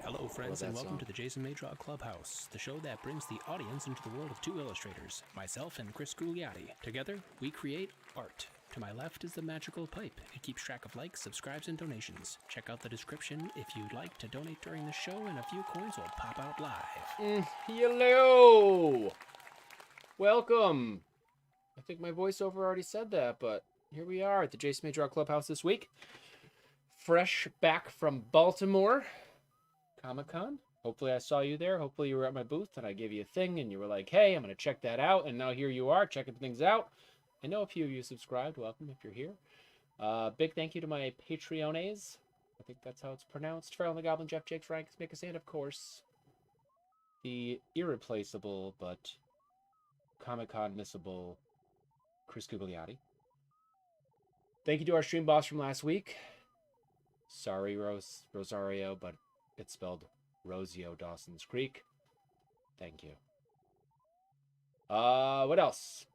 Hello, friends, and welcome to the Jason Maydra Clubhouse, the show that brings the audience into the world of two illustrators, myself and Chris Gugliotti. Together, we create art. To my left is the magical pipe. It keeps track of likes, subscribes, and donations. Check out the description if you'd like to donate during the show, and a few coins will pop out live. Hello! Welcome! I think my voiceover already said that, but here we are at the Jason Maydra Clubhouse this week. Fresh back from Baltimore Comic-Con. Hopefully I saw you there. Hopefully you were at my booth and I gave you a thing and you were like, hey, I'm going to check that out. And now here you are checking things out. I know a few of you subscribed. Welcome if you're here. Big thank you to my Patreones. I think that's how it's pronounced. Farrell and the Goblin, Jeff, Jake, Frank, Smikus, and of course, the irreplaceable but Comic-Con missable Chris Gugliotti. Thank you to our stream boss from last week. Sorry, Rosario, but it's spelled Rosio Dawson's Creek. Thank you. What else?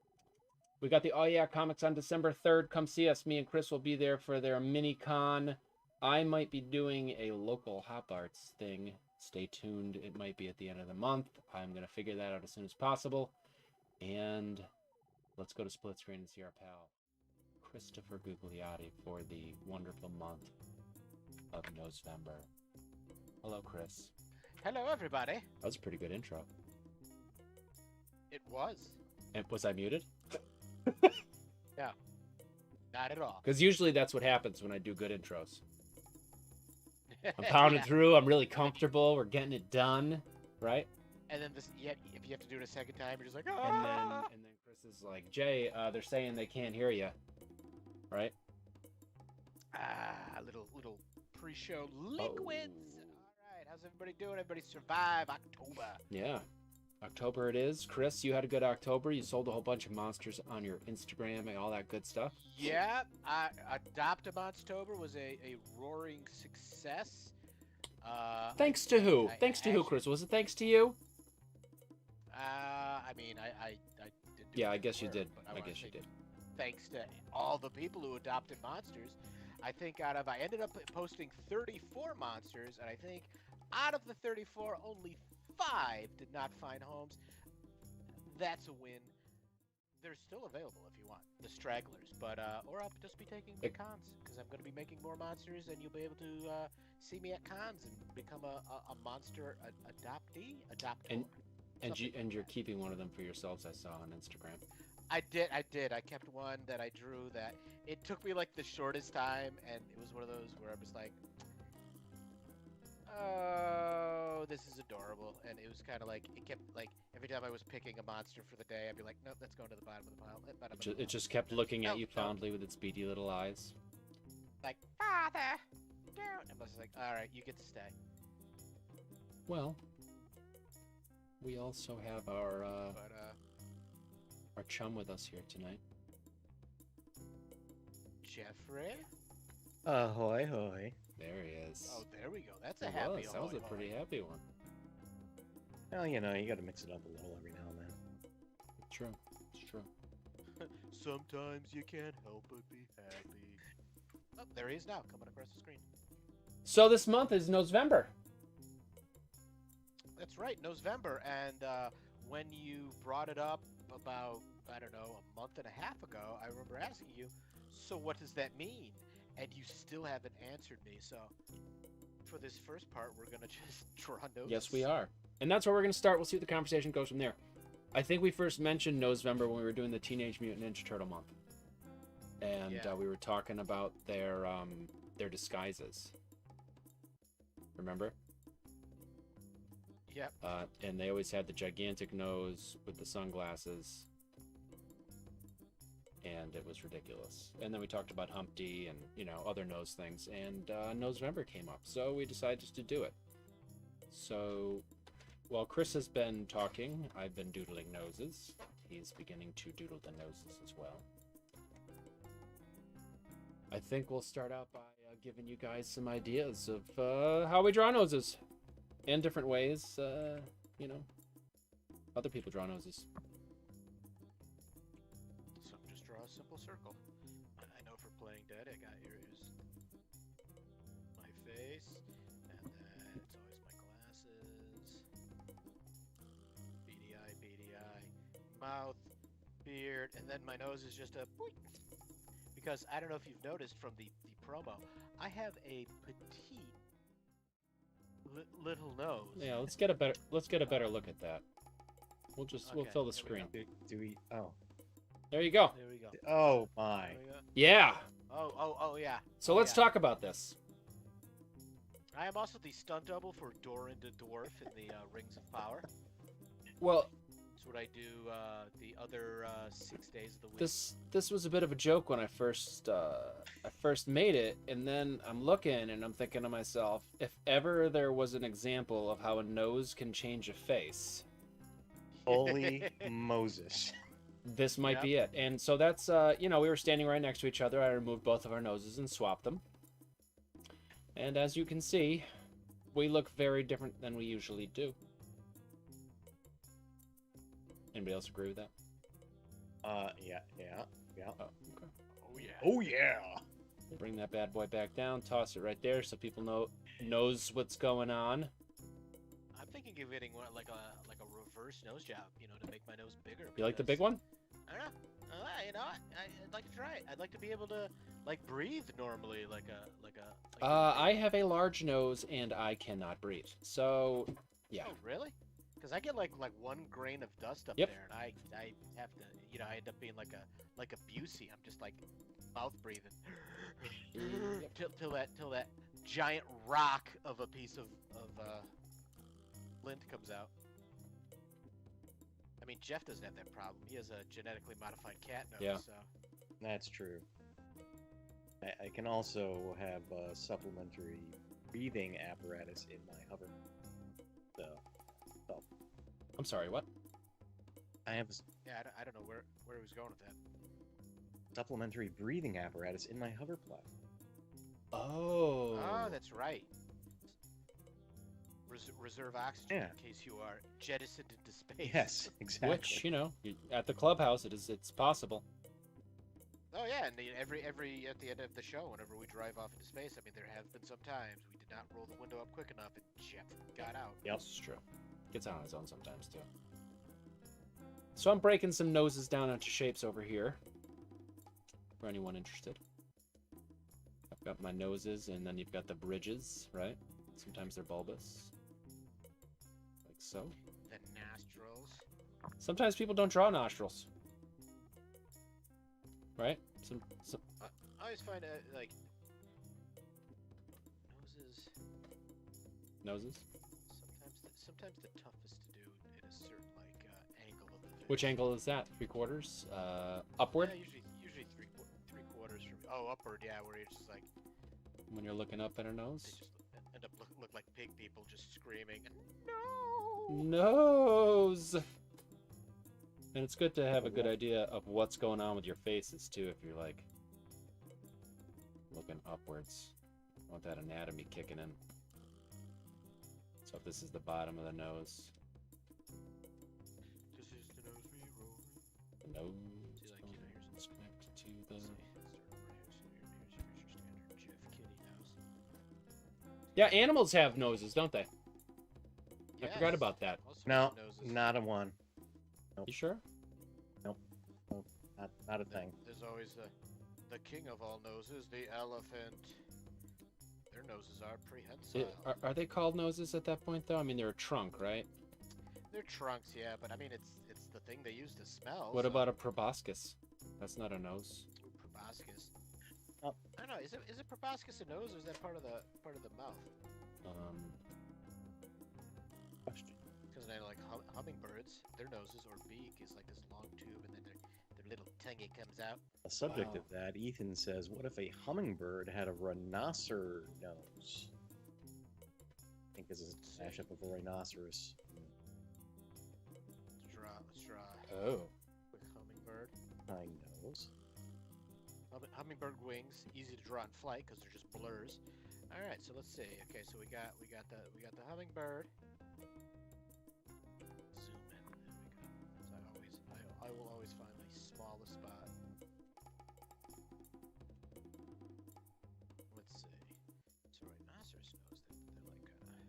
We got the Oh Yeah Comics on December 3rd. Come see us. Me and Chris will be there for their mini con. I might be doing a local Hop Arts thing. Stay tuned. It might be at the end of the month. I'm going to figure that out as soon as possible. And let's go to Split Screen and see our pal, Christopher Gugliotti, for the wonderful month of Nosevember. Hello, Chris. Hello, everybody. That was a pretty good intro. It was. And was I muted? No, not at all. Because usually that's what happens when I do good intros. I'm pounding through. I'm really comfortable. We're getting it done, right? And then if you have to do it a second time, you're just like, And then Chris is like, Jay, they're saying they can't hear you, right? Little pre-show liquids. All right, how's everybody doing? Everybody survive October. Yeah. October it is. Chris, you had a good October. You sold a whole bunch of monsters on your Instagram and all that good stuff. Yeah, Adopt-A-Monstober was a roaring success. Thanks to who? Thanks to who, Chris? Was it thanks to you? I mean, I did do Yeah, I good guess you work, did. but I wanna guess you say did. Thanks to all the people who adopted monsters. I think I ended up posting 34 monsters, and I think out of the 34, only 5 did not find homes. That's a win. They're still available if you want, the stragglers, but or I'll just be taking the cons, because I'm going to be making more monsters, and you'll be able to see me at cons and become a monster adoptee, adoptor. And you're keeping one of them for yourselves, I saw on Instagram. I did. I kept one that I drew that it took me like the shortest time, and it was one of those where I was like, oh, this is adorable. And it was kind of like, it kept like, every time I was picking a monster for the day, I'd be like, nope, that's going to the bottom of the pile. It just kept looking at you fondly with its beady little eyes. Like, father, don't. And I was like, all right, you get to stay. Well, we also have our chum with us here tonight. Jeffrey? Ahoy, hoy. There he is. Oh, there we go. That's a happy That was a pretty happy one. Well, you know, you gotta mix it up a little every now and then. It's true. It's true. Sometimes you can't help but be happy. Oh, there he is now, coming across the screen. So this month is Nosevember. That's right, Nosevember. And when you brought it up about, I don't know, a month and a half ago, I remember asking you, so what does that mean? And you still haven't answered me, so for this first part, we're going to just draw noses. Yes, we are. And that's where we're going to start. We'll see what the conversation goes from there. I think we first mentioned Nosevember when we were doing the Teenage Mutant Ninja Turtle month. And Yeah. We were talking about their disguises. Remember? Yep. And they always had the gigantic nose with the sunglasses. And it was ridiculous. And then we talked about Humpty and, you know, other nose things. And Nosevember came up. So we decided just to do it. So while Chris has been talking, I've been doodling noses. He's beginning to doodle the noses as well. I think we'll start out by giving you guys some ideas of how we draw noses. and different ways, you know, other people draw noses. Some just draw a simple circle. I know for playing dead, I got here's my face, and then it's always my glasses, beady eye, mouth, beard, and then my nose is just a boink. Because I don't know if you've noticed from the promo, I have a petite little nose. Yeah, let's get a better look at that. We'll Okay, fill the there we screen. Do we? Oh. There you go. There we go. Oh my. There we go. Yeah. Oh yeah. So Oh, let's yeah. talk about this. I am also the stunt double for Doran the Dwarf in the Rings of Power. Well, That's what I do the other 6 days of the week. this was a bit of a joke when I first made it, and then I'm looking and I'm thinking to myself, if ever there was an example of how a nose can change a face, Holy Moses. this might Yep. be it. And so that's we were standing right next to each other. I removed both of our noses and swapped them. And as you can see, we look very different than we usually do. Anybody else agree with that? Yeah. Oh, okay. Oh yeah. Oh yeah. Bring that bad boy back down, toss it right there so people knows what's going on. I'm thinking of getting like a reverse nose job, to make my nose bigger. You like the because- big one? I don't know. I'd like to try it. I'd like to be able to breathe normally, like a. I have a large nose and I cannot breathe. So, yeah. Oh really? Because I get like 1 grain of dust up Yep. there, and I have to, I end up being like a Busey. I'm just like mouth breathing till that giant rock of a piece of lint comes out. I mean, Jeff doesn't have that problem. He has a genetically modified cat nose. Yeah. So. That's true. I can also have a supplementary breathing apparatus in my hover. So, I'm sorry, what? I have a Yeah, I don't know where he was going with that. supplementary breathing apparatus in my hover platform. Oh. Oh, that's right. Reserve oxygen Yeah. in case you are jettisoned into space. Yes, exactly. Which, at the clubhouse, it's possible. Oh yeah, and every at the end of the show, whenever we drive off into space, I mean, there have been some times we did not roll the window up quick enough, and Jeff got out. Yep. This is true. Gets out on his own sometimes, too. So I'm breaking some noses down into shapes over here. For anyone interested. I've got my noses, and then you've got the bridges, right? Sometimes they're bulbous. Like so. The nostrils. Sometimes people don't draw nostrils. Right? Some I always find like noses. Sometimes the toughest to do at a certain angle of the face. Which angle is that? 3/4? Upward? Yeah, usually three quarters from. Oh, upward. Yeah, where you're just like When you're looking up at a they nose? just end up look like pig people just screaming. Nose! And it's good to have a good idea of what's going on with your faces, too, if you're, like, looking upwards. You want that anatomy kicking in. So if this is the bottom of the nose, This is the nose we roll. the nose See, like, goes connected to the... Here's your standard Jeff Kitty nose. Yeah, animals have noses, don't they? I forgot Yes. about that. Most No, of the noses. not a one. You sure? Not a thing. There's always the king of all noses, the elephant. Their noses are prehensile. Are they called noses at that point, though? I mean, they're a trunk, right? They're trunks, yeah, but I mean it's the thing they use to smell. What so- about a proboscis? That's not a nose. Ooh, proboscis? Oh. I don't know. Is it proboscis a nose, or is that part of the mouth? Question. Because I know, like hummingbirds, their noses or beak is like this long tube, and then their little tongue comes out. The subject Wow. of that, Ethan says, what if a hummingbird had a rhinoceros nose? I think this is a mashup of a rhinoceros. Let's draw Oh. quick hummingbird. High nose. Hummingbird wings, easy to draw in flight because they're just blurs. All right, so let's see. Okay, so we got the hummingbird. Zoom in. There we go. I will always find the smallest spot. Let's see. So rhinoceros nose. They're like kind of.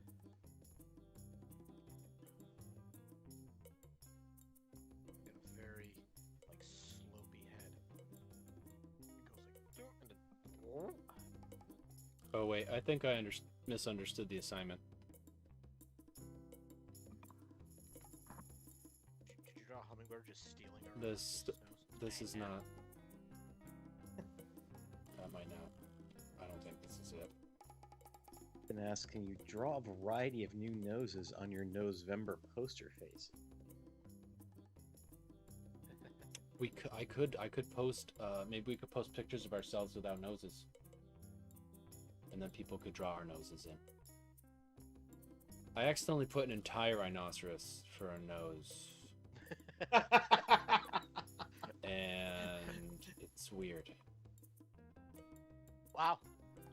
Got a very like slopey head. It goes like and then. Oh wait, I think I misunderstood the assignment. Did you draw a hummingbird just stealing our This is not. That might not. I don't think this is it. And ask, can you draw a variety of new noses on your Nosevember poster face? I could post. Maybe we could post pictures of ourselves without noses, and then people could draw our noses in. I accidentally put an entire rhinoceros for a nose, and it's weird. Wow.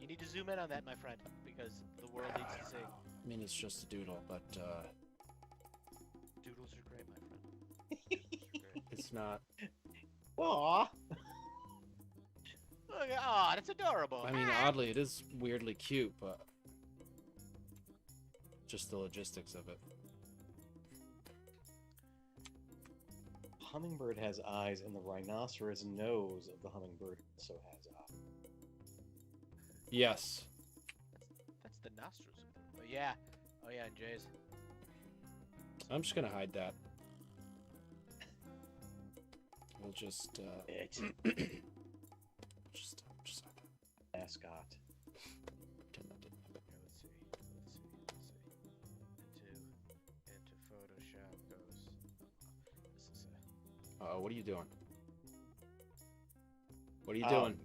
You need to zoom in on that, my friend, because the world needs to see. I mean, it's just a doodle, but Doodles are great, my friend. it's not. Aww. Look, oh, that's adorable. I mean, oddly, it is weirdly cute, but just the logistics of it. Hummingbird has eyes, and the rhinoceros nose of the hummingbird also has eyes. Yes. That's the nostrils. Oh yeah. Oh yeah, and Jay's. I'm just gonna hide that. We'll just just hide that. Mascot. Pretend that didn't happen. Okay, let's see. Into Photoshop goes. This is Uh-oh, what are you doing? What are you doing?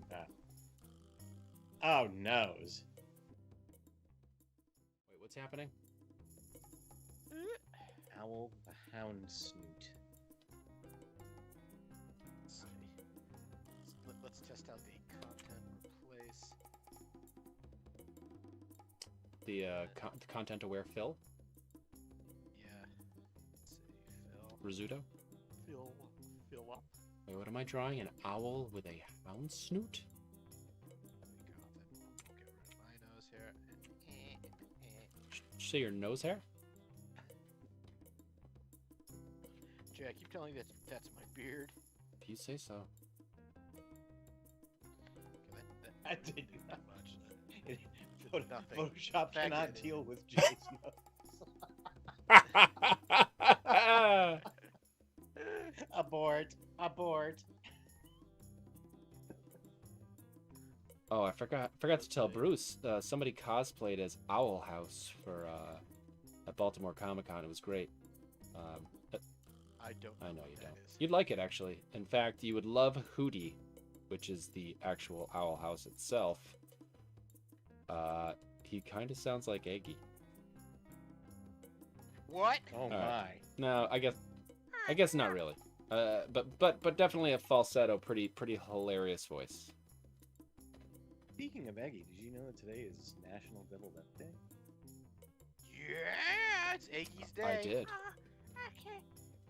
Oh, nose. Wait, what's happening? Owl the hound snoot. Let's see. Let's test out the content replace. The content aware fill? Yeah. Let's see. Risotto? Fill up. Wait, what am I drawing? An owl with a hound snoot? There we go. Then we'll get rid of my nose here. Did you say your nose hair? Jay, I keep telling you that's my beard. If you say so. Okay, I did not much. Nothing. Photoshop Fact cannot is- deal with Jay's nose. Abort. Abort. Oh, I forgot to tell Bruce. Somebody cosplayed as Owl House for at Baltimore Comic-Con. It was great. I don't. I know what you that don't. is. You'd like it, actually. In fact, you would love Hootie, which is the actual Owl House itself. He kind of sounds like Eggy. What? Oh my. right. No, I guess not really. But definitely a falsetto, pretty hilarious voice. Speaking of Eggy, did you know that today is National Devil Death Day? Yeah, it's Iggy's day. I did. Okay,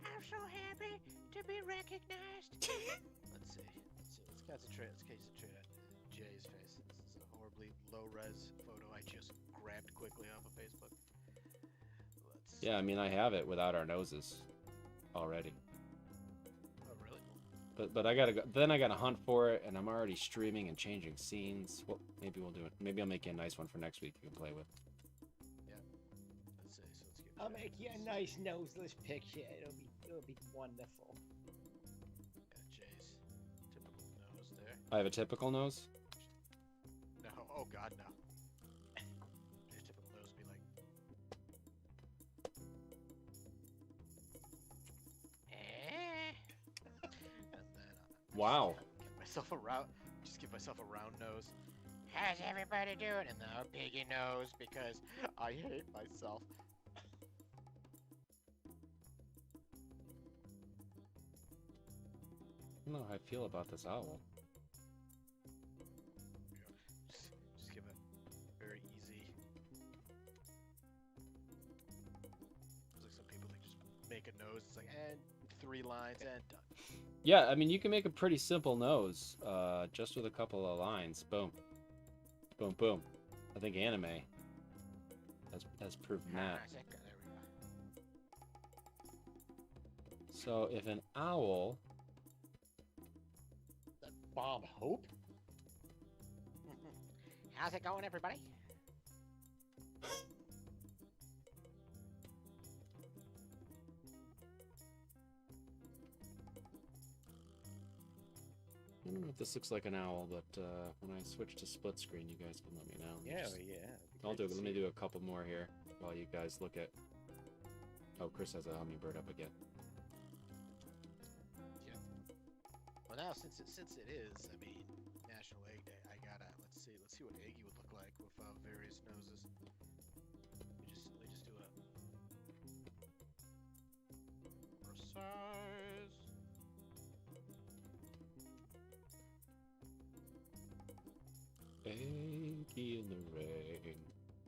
I'm so happy to be recognized. Let's see. Let's concentrate. Let's concentrate on Jay's face. This is a horribly low-res photo I just grabbed quickly off of Facebook. Let's. Yeah, I mean, I have it without our noses already. Oh, really? But I gotta go. Then I gotta hunt for it, and I'm already streaming and changing scenes. Well, maybe we'll do it. Maybe I'll make you a nice one for next week you can play with. Let's see. So let's get. I'll make you a nice noseless picture. It'll be wonderful. Got Jay's typical nose there. I have a typical nose. No. Oh God, no. Your typical nose would be like. And then. Wow. Give myself a round nose. How's everybody doing? And then a piggy nose because I hate myself. I don't know how I feel about this owl. Just give a very make a nose. It's like, and 3 lines and done. Yeah, I mean, you can make a pretty simple nose, just with a couple of lines. Boom. Boom, boom. I think anime has proven that. There we go. So if an owl... Bob Hope? How's it going, everybody? I don't know if this looks like an owl, but when I switch to split screen, you guys can let me know. Yeah, Just- yeah. I'll do it. Let me do a couple more here while you guys look at... Oh, Chris has a hummingbird up again. Well, now since it is, I mean, National Egg Day, I gotta let's see what Eggy would look like with various noses. We just do a precise. Eggy in the rain,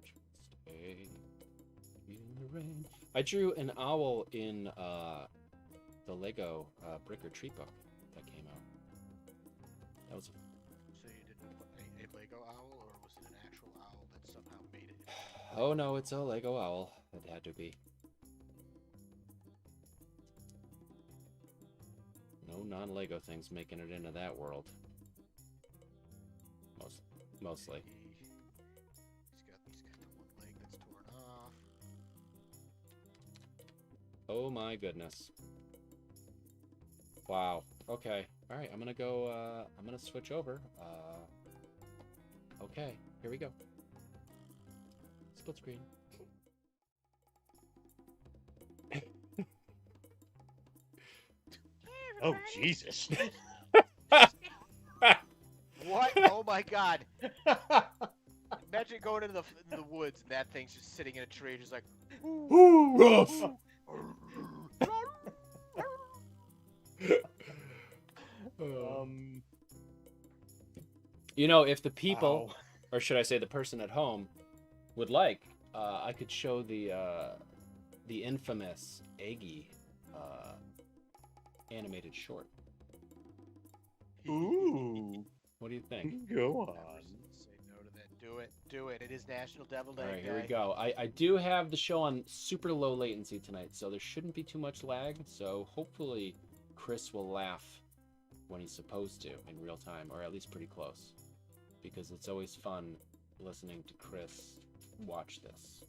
just eggy in the rain. I drew an owl in the Lego Brick or Treat book that came out. That was So you did a Lego owl, or was it an actual owl that somehow made it? Oh no, it's a Lego owl. It had to be. No non-Lego things making it into that world. Mostly. He's got the one leg that's torn off. Oh my goodness. Wow. Okay. All right. I'm gonna go. I'm gonna switch over. Okay. Here we go. Split screen. Oh, Jesus. What? Oh my God! Imagine going into the woods and that thing's just sitting in a tree, just like. You know, if the people, Ow. or should I say the person at home, would like, I could show the infamous Eggy animated short. Ooh. What do you think? Go on. Say no to that. Do it. Do it. It is National Devil Day. All right, here we go. I do have the show on super low latency tonight, so there shouldn't be too much lag. So hopefully Chris will laugh when he's supposed to in real time, or at least pretty close, because it's always fun listening to Chris watch this.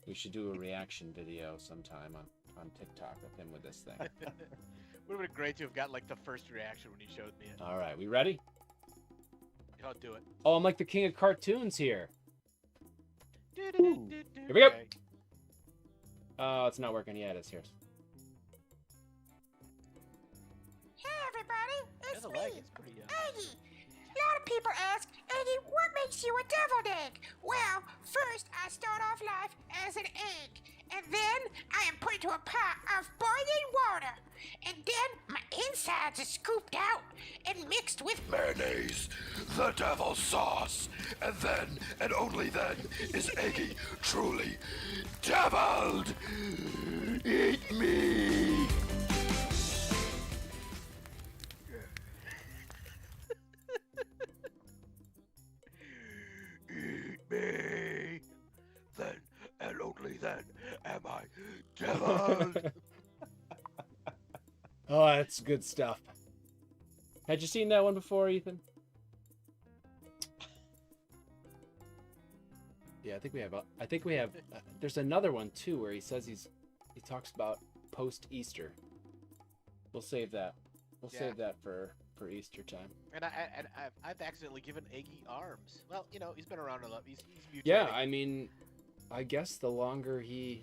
We should do a reaction video sometime on TikTok of him with this thing. Would have been great to have got like the first reaction when he showed me it. All right, we ready? I'll do it. Oh, I'm like the king of cartoons here. Here we go. Oh, it's not working yet. It's here. Hey everybody, it's The me, leg is pretty Eggy. A lot of people ask, Eggy, what makes you a deviled egg? Well, first I start off life as an egg, and then I am put into a pot of boiling water, and then my insides are scooped out and mixed with mayonnaise, the devil's sauce, and then, and only then, is Eggy truly deviled. Eat me. Eat me. Then, and only then, am I deviled. Oh, that's good stuff. Had you seen that one before, Ethan? Yeah, I think we have. There's another one too where he says he talks about post Easter. We'll save that. We'll save that for Easter time. And I've accidentally given Eggy arms. Well, you know, he's been around a lot. He's mutated. Yeah, I mean, I guess the longer he,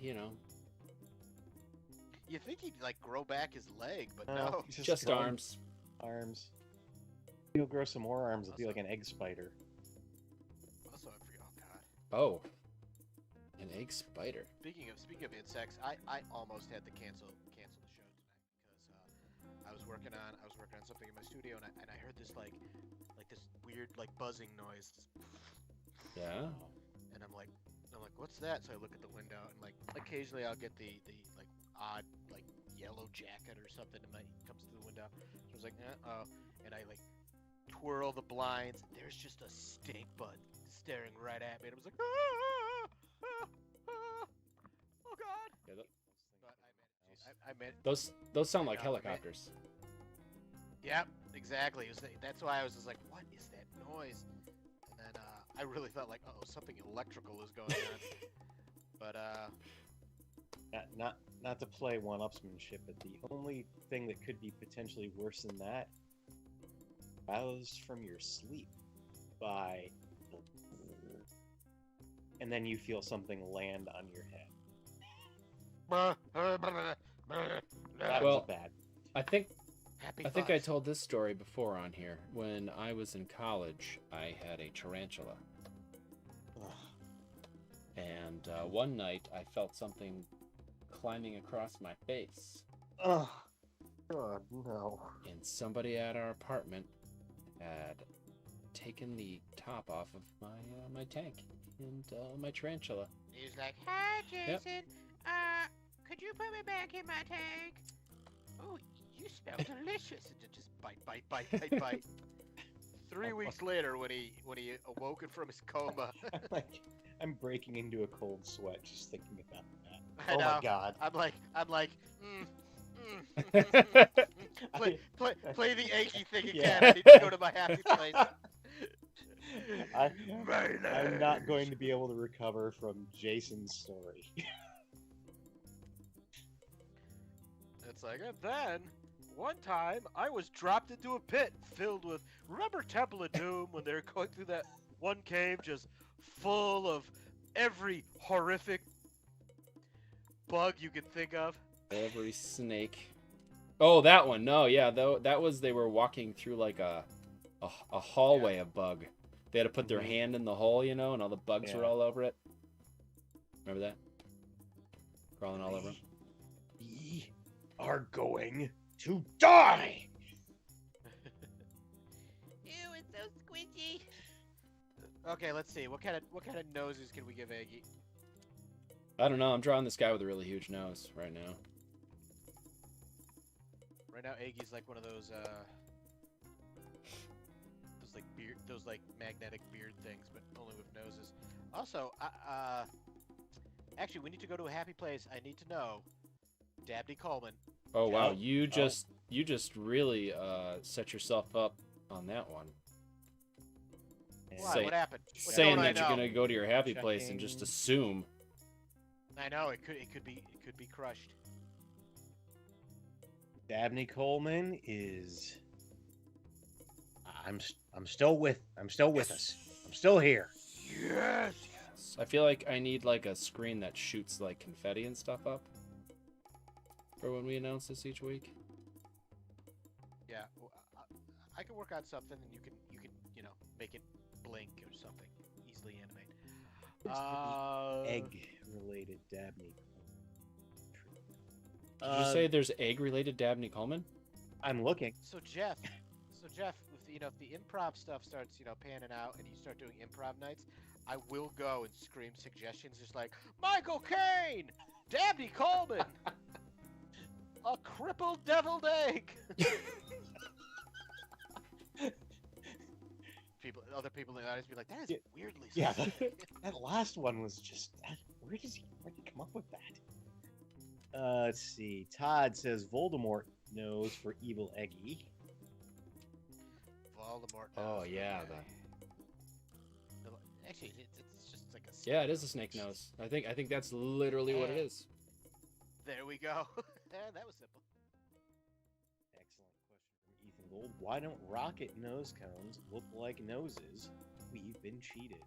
You think he'd like grow back his leg, but No, no. he's just growing arms. Arms. He'll grow some more arms. It'll be like an egg spider. Also, I forgot. Oh God. Oh, an egg spider. Speaking of insects, I almost had to cancel the show tonight because I was working on something in my studio and I heard this like this weird like buzzing noise. Yeah. And I'm like, what's that? So I look at the window and like occasionally I'll get the like odd like yellow jacket or something comes through the window. So I was like, oh, and I like twirl the blinds. There's just a stink bug staring right at me, and I was like, oh god. Yeah, But I managed. those sound like I know, right? helicopters. Yep, exactly. That's why I was just like, what is that noise? And then I really thought like, oh, something electrical is going on. But Not to play one-upsmanship, but the only thing that could be potentially worse than that, roused from your sleep by, and then you feel something land on your head. That Well, was bad. I think happy I thoughts. told this story before on here. When I was in college, I had a tarantula. And one night, I felt something climbing across my face. Oh, God, no. And somebody at our apartment had taken the top off of my tank and my tarantula. He's like, Hi, Yep. Jason. Could you put me back in my tank? oh, you smell delicious. And just bite. 3 weeks later, when he awoken from his coma, I'm breaking into a cold sweat just thinking about that. I Oh know. my God. I'm like, play the achy thing again. Yeah. I need to go to my happy place. I'm not going to be able to recover from Jason's story. It's like, and then one time I was dropped into a pit filled with. Remember Temple of Doom when they were going through that one cave just full of every horrific bug you could think of? Every snake. Oh, that one. No, yeah, that was they were walking through like a hallway of bug. They had to put their hand in the hole, and all the bugs were all over it. Remember that? Crawling all over them. We are going to die. Ew, it's so squishy. Okay, let's see. What kind of noses can we give Aggie? I don't know. I'm drawing this guy with a really huge nose right now. Right now, Aggie's like one of those those magnetic beard things, but only with noses. Also, actually, we need to go to a happy place. I need to know, Dabney Coleman. Oh wow, Oh. you just really set yourself up on that one. Why? Say- What happened? What Saying don't I that you're know? gonna go to your happy place and just Checking. assume. I know it could be crushed. Dabney Coleman is. I'm still with us. I'm still here. Yes. I feel like I need like a screen that shoots like confetti and stuff up for when we announce this each week. Yeah, well, I can work on something, and you can make it blink or something, easily animate. Egg-related Dabney. Did you say there's egg-related Dabney Coleman? I'm looking. So Jeff, if the improv stuff starts, panning out, and you start doing improv nights, I will go and scream suggestions, just like Michael Caine, Dabney Coleman, a crippled deviled egg. Other people in the audience be like, that is weirdly. Yeah, specific." that last one was just. Where did he come up with that? Let's see. Todd says Voldemort knows for evil Eggy. Voldemort. Oh, knows, yeah, okay. Actually, it's just like a. Yeah, it is a snake nose. I think that's literally what it is. There we go. That was simple. Excellent question from Ethan Gold. Why don't rocket nose cones look like noses? We've been cheated.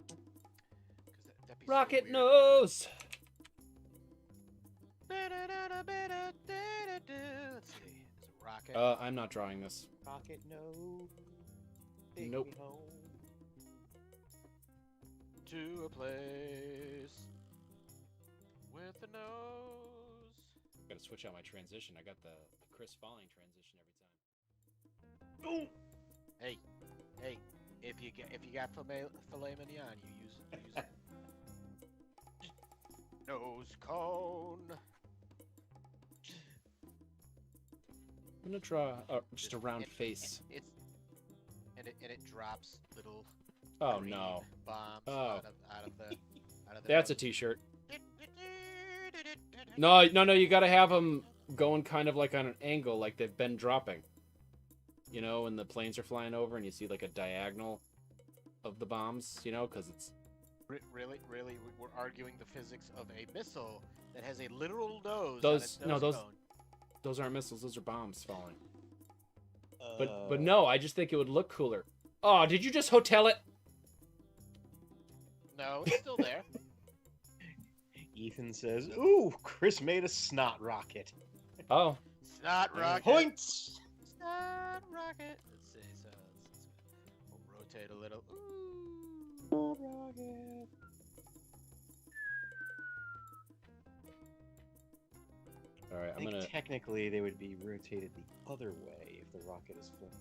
'Cause that'd be so Rocket weird. nose. Let's see. Is it rocket? I'm not drawing this. Rocket nose. Take Nope. me home. To a place with a nose. Gotta switch out my transition. I got the Chris Falling transition every time. Hey, if you got filet mignon, you use it. nose cone. I'm gonna draw just a round face. And it drops little Oh green no. bombs Oh. out of the That's a nose. t-shirt. No, you gotta have them going kind of like on an angle, like they've been dropping. You know, when the planes are flying over and you see like a diagonal of the bombs, you know, because it's... Really, we're arguing the physics of a missile that has a literal nose. Those- on its no, nose those- cone. Those aren't missiles, those are bombs falling. But no, I just think it would look cooler. Oh, did you just hotel it? No, it's still there. Ethan says, "Ooh, Chris made a snot rocket." Oh. Snot rocket. Points. Snot rocket. Let's see. So we'll rotate a little. Ooh. Snot rocket. All right, I think technically they would be rotated the other way if the rocket is full.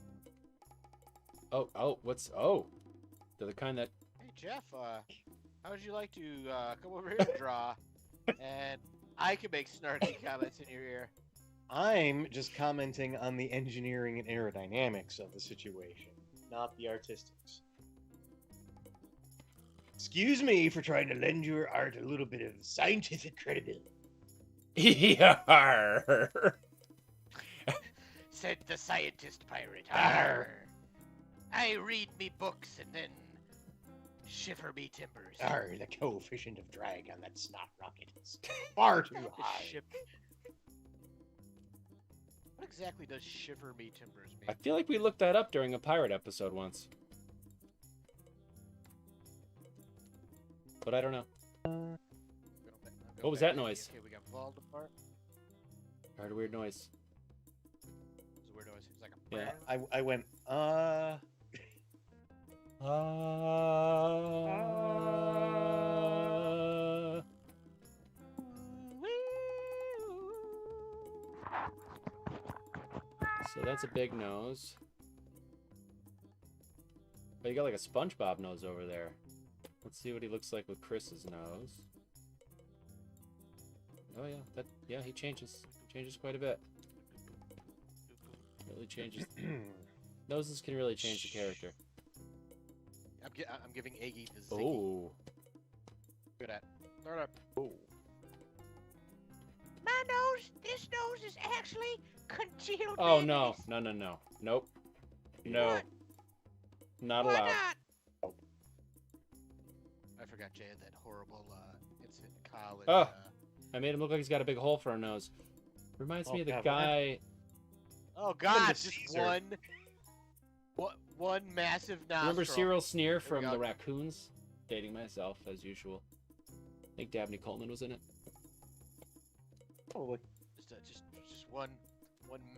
Oh, oh. They're the kind that... Hey Jeff, how would you like to come over here and draw, and I can make snarky comments in your ear. I'm just commenting on the engineering and aerodynamics of the situation, not the artistics. Excuse me for trying to lend your art a little bit of scientific credibility. Yarr. Said the scientist pirate. Arr. I read me books and then shiver me timbers. The coefficient of drag on that snot rocket is far too The high. ship- What exactly does shiver me timbers mean? I feel like we looked that up during a pirate episode once. But I don't know. What was that noise? Okay, we got Voldemort. I heard a weird noise. It was a weird noise. It was like a Yeah. I went, So that's a big nose. Oh, you got like a SpongeBob nose over there. Let's see what he looks like with Chris's nose. Oh yeah, he changes. He changes quite a bit. Really changes. Noses can really change the character. I'm giving Iggy the Ziggy. Oh. Good at. Start up. Oh. My nose, this nose is actually congealed. Oh no. mayonnaise. No. Nope. No. What? Not Why allowed. not? I forgot Jay had that horrible incident in college. Oh. I made him look like he's got a big hole for a nose. Reminds me of the God, what guy. Oh God! to Just Caesar. one massive nostril. Remember Cyril Sneer we from go. The Raccoons? Dating myself, as usual. I think Dabney Coleman was in it. Probably. Just one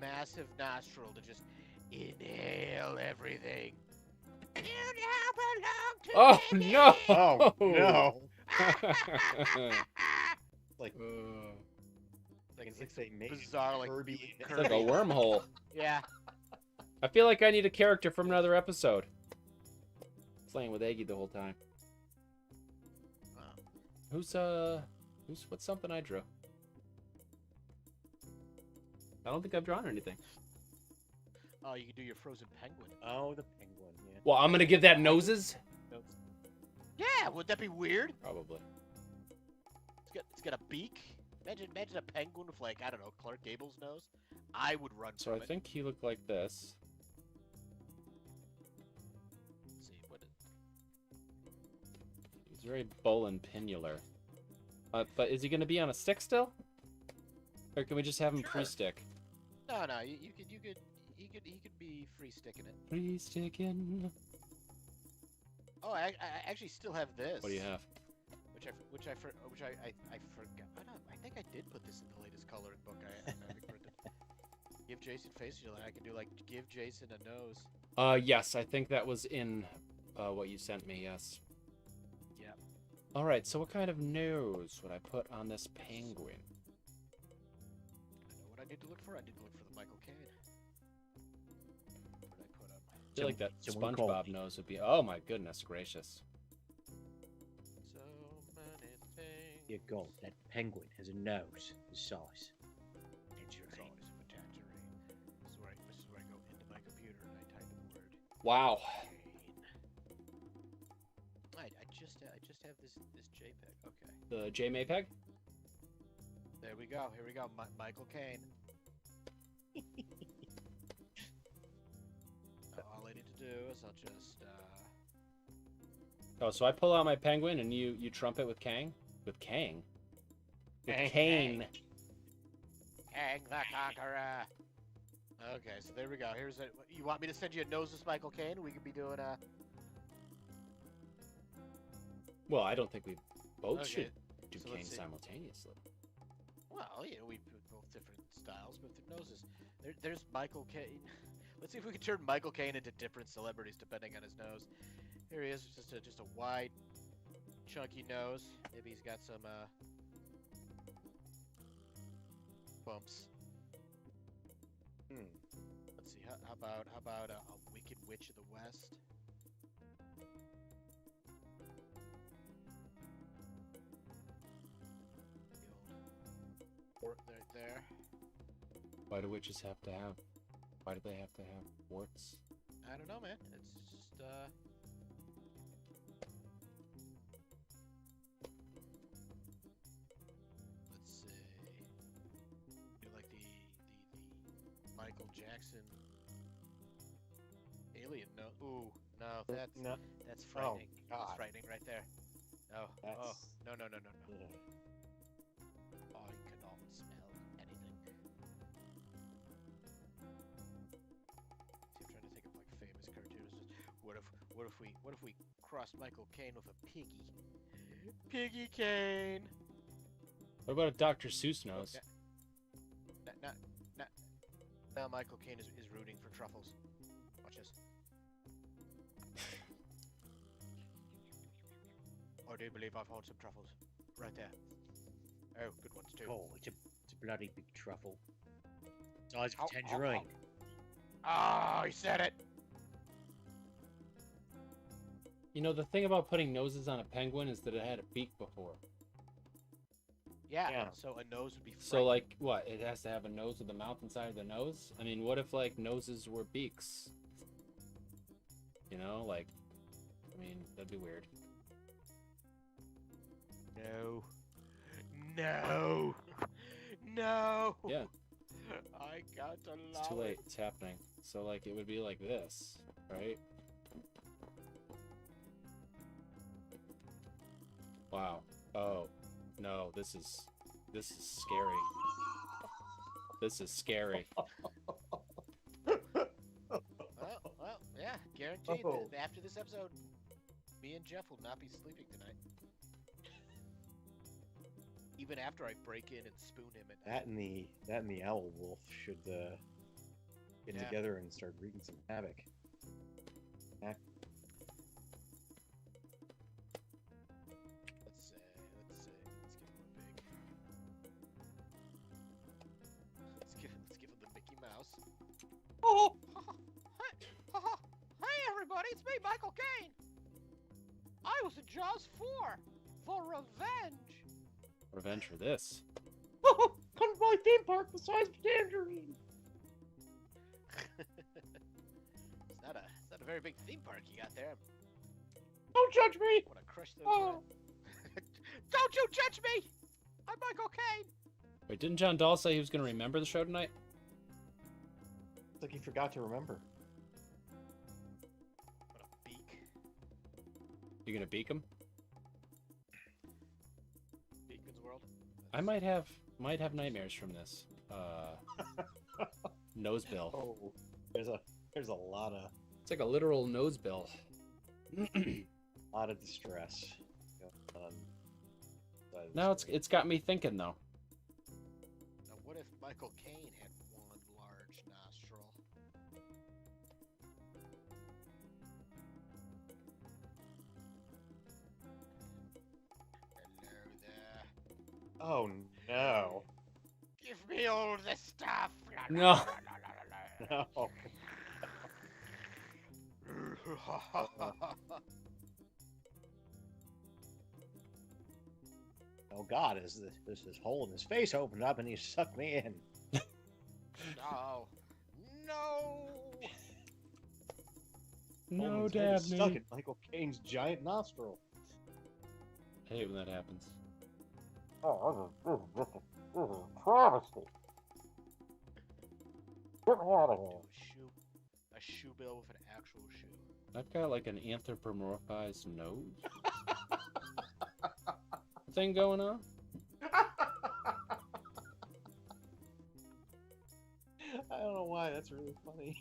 massive nostril to just inhale everything. You now belong to Oh me. no! Oh no! Like, Like it's it's like they made bizarre, like Kirby. It's like a wormhole. Yeah. I feel like I need a character from another episode. Playing with Eggy the whole time. What's something I drew? I don't think I've drawn anything. Oh, you can do your frozen penguin. Oh, the penguin. Yeah. Well, I'm gonna give that noses? Yeah, would that be weird? Probably. It's got a beak. Imagine a penguin with, like, I don't know, Clark Gable's nose. I would run So from I it. think he looked like this. Let's see what. He's very bull and pinnular. But is he gonna be on a stick still? Or can we just have him Sure. pre-stick? No, he could be free sticking it. Pre-sticking. Oh, I actually still have this. What do you have? Which I forgot. I don't. I think I did put this in the latest coloring book I printed. Give Jason face healing. I can do like give Jason a nose. Yes, I think that was in what you sent me, yes. Yep. Alright, so what kind of nose would I put on this penguin? I know what I need to look for. I need to look for the Michael Caine. What did I put on my? I feel like that someone called SpongeBob me. nose would be... Oh my goodness gracious. So many things. Dear God, that penguin has a nose the size. It's always a tangerine. This is where I go into my computer and I type in the word Wow. cane. I just have this JPEG. Okay. The JMAPEG? There we go. Here we go. Michael Caine. All I need to do is I'll just Oh, so I pull out my penguin and you trump it with Kang? With Kang? With Kane. Kang the Conqueror. Okay, so there we go. Here's a. You want me to send you a noses, Michael Caine? We could be doing a. Well, I don't think we both Okay, should do so Kane let's see. simultaneously. Well, we both different styles with their noses. There's Michael Caine. Let's see if we can turn Michael Caine into different celebrities depending on his nose. Here he is, just a wide, chunky nose. Maybe he's got some bumps. Let's see. How about a Wicked Witch of the West? The old right there. Why do witches have to have? Why do they have to have warts? I don't know, man. It's just let's see. Do like the Michael Jackson alien? No. Ooh, no. That's frightening. That's God. frightening right there. No. That's... Oh, no. Ugh. I cannot smell anything. See, I'm trying to think of like famous cartoons. What if we crossed Michael Caine with a piggy? Piggy Caine. What about a Dr. Seuss nose? Now Michael Caine is rooting for truffles. Watch this. I do believe I found some truffles. Right there. Oh, good ones too. Oh, it's a bloody big truffle. Size of a tangerine. Oh, he said it! You know, the thing about putting noses on a penguin is that it had a beak before. Yeah, so a nose would be So, like, what? It has to have a nose with a mouth inside of the nose? I mean, what if, like, noses were beaks? You know, like, I mean, that'd be weird. No. No! No! Yeah. I got to allow It's too late. It's happening. So, like, it would be like this, right? Wow. Oh. No, this is scary. This is scary. Well, yeah, guaranteed Oh. that after this episode, me and Jeff will not be sleeping tonight. Even after I break in and spoon him at night. That and the owl wolf should get Yeah. together and start wreaking some havoc. Let's give him a big. Let's give him the Mickey Mouse. Oh! Hey everybody, it's me, Michael Caine. I was in Jaws 4 for revenge. Revenge for this. Come to my theme park the size of a tangerine. It's not a very big theme park you got there. Don't judge me. I want to crush those. Oh. Don't you judge me! I'm Michael Caine. Wait, didn't John Dahl say he was going to remember the show tonight? It's like he forgot to remember. What a beak. You going to beak him? Beakman's World. I might have nightmares from this. Nose bill. Oh, there's a lot of It's like a literal nose bill. distress going on. Now it's got me thinking though. Now, what if Michael Caine had one large nostril? Hello there. Oh no. Give me all the stuff. No. No. Oh God, is this hole in his face opened up and he sucked me in? No. No. No, Coleman's head is stuck Dabney. in Michael Caine's giant nostril. I hate when that happens. Oh, this is a travesty. Get me out of here. A shoe bill with an actual shoe. I've got like an anthropomorphized nose thing going on. I don't know why, that's really funny.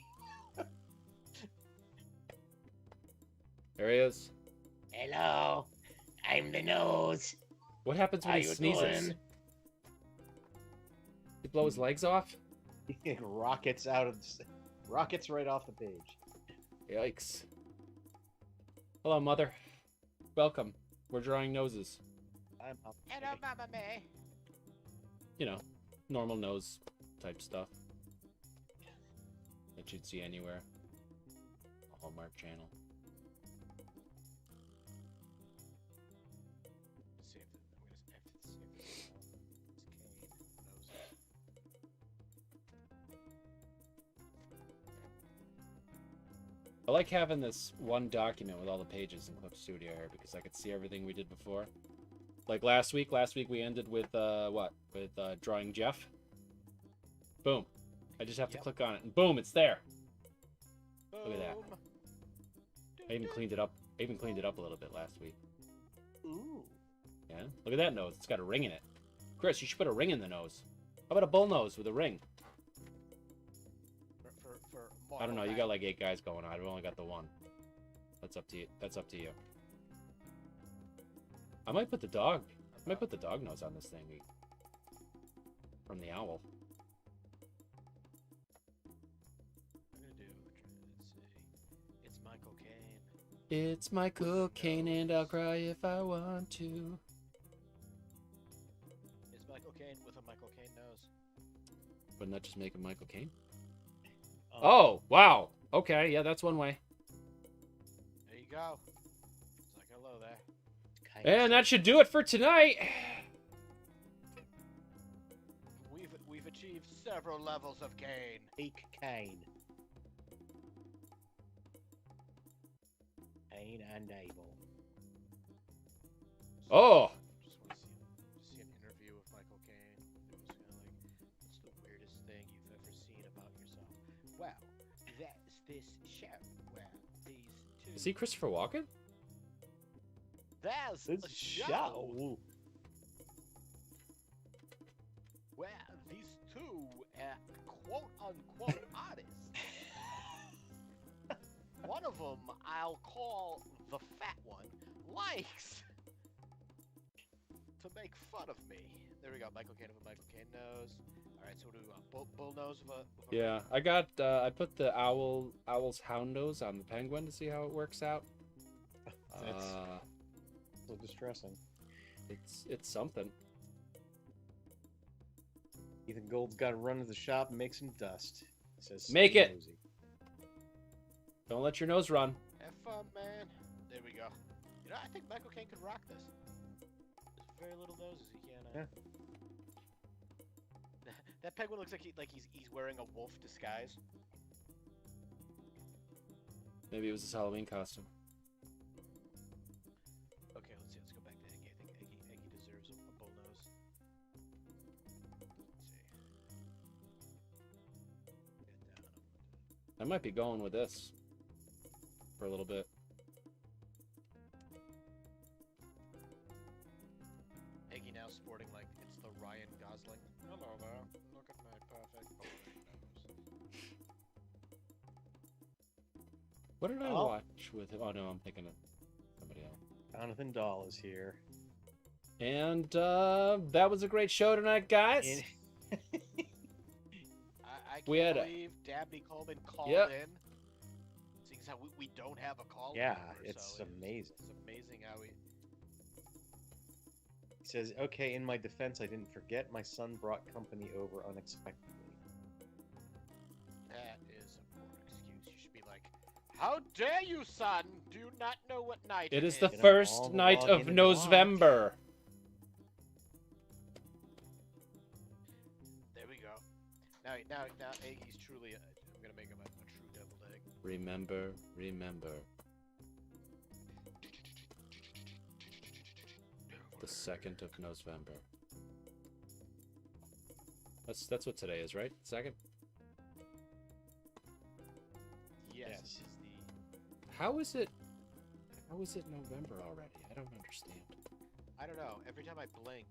There he is. Hello, I'm the nose. What happens when How he you sneezes? doing? You blow his legs off? He rockets right off the page. Yikes. Hello, Mother. Welcome. We're drawing noses. I'm up. Hello, Mama May. You know, normal nose type stuff that you'd see anywhere. A Hallmark channel. See if it's I like having this one document with all the pages in Clip Studio here because I could see everything we did before. Like last week we ended with drawing Jeff. Boom. I just have to click on it and boom, it's there. Look at that. I even cleaned it up. I even cleaned it up a little bit last week. Ooh. Yeah. Look at that nose. It's got a ring in it. Chris, you should put a ring in the nose. How about a bull nose with a ring? For I don't know. You got like 8 guys going on. I've only got the one. That's up to you. That's up to you. I might put the dog. I might put the dog nose on this thing. From the owl. I'm gonna do. Let's see. It's Michael Caine. It's Michael Caine and I'll cry if I want to. It's Michael Caine with a Michael Caine nose. Wouldn't that just make him Michael Caine? Oh, wow. Okay, yeah, that's one way. There you go. It's like hello there. And that should do it for tonight. We've achieved several levels of Caine. Fake Kane. Kane and Abel. Oh, Just want to see an interview with Michael Caine. It was kind of like, what's the weirdest thing you've ever seen about yourself? Well, that's this show where these two. is he Christopher Walken? There's This a show where these two quote-unquote artists, one of them I'll call the fat one, likes to make fun of me. There we go, Michael Caine with a Michael Caine nose. Alright, so what do we want? Bull nose with a Yeah, I got. I put the owl's hound nose on the penguin to see how it works out. That's so distressing. It's something. Ethan Gold's got to run to the shop and make some dust. Says Make Steve it. Nosey. Don't let your nose run. Have fun, man. There we go. You know, I think Michael Caine could rock this. There's very little noses he can. That penguin looks like he's wearing a wolf disguise. Maybe it was his Halloween costume. Okay, let's see. Let's go back to Eggy. I think Eggy deserves a bull nose. Let's see. Get down. I might be going with this for a little bit. Eggy now sporting like it's the Ryan Gosling. Hello there. Look at my perfect bull nose. What did I Oh. watch with him? Oh no, I'm thinking of somebody else. Jonathan Dahl is here. And that was a great show tonight, guys. In- I can't We had a- believe Dabney Coleman called Yep. in. Seeing as how we don't have a call. Yeah, number, it's so amazing. It's amazing how we. He says, okay, in my defense, I didn't forget my son brought company over unexpectedly. That is a poor excuse. You should be like, "How dare you, son? Do you not know what night It is is?" the Get 'em all first to night log of in and watch. Nosevember. right, now Aggies truly. I'm gonna make him a true deviled egg. Remember. The 2nd of Nosevember. That's what today is, right? 2nd? Yes. Yes. This is the. How is it November already? I don't understand. I don't know. Every time I blink,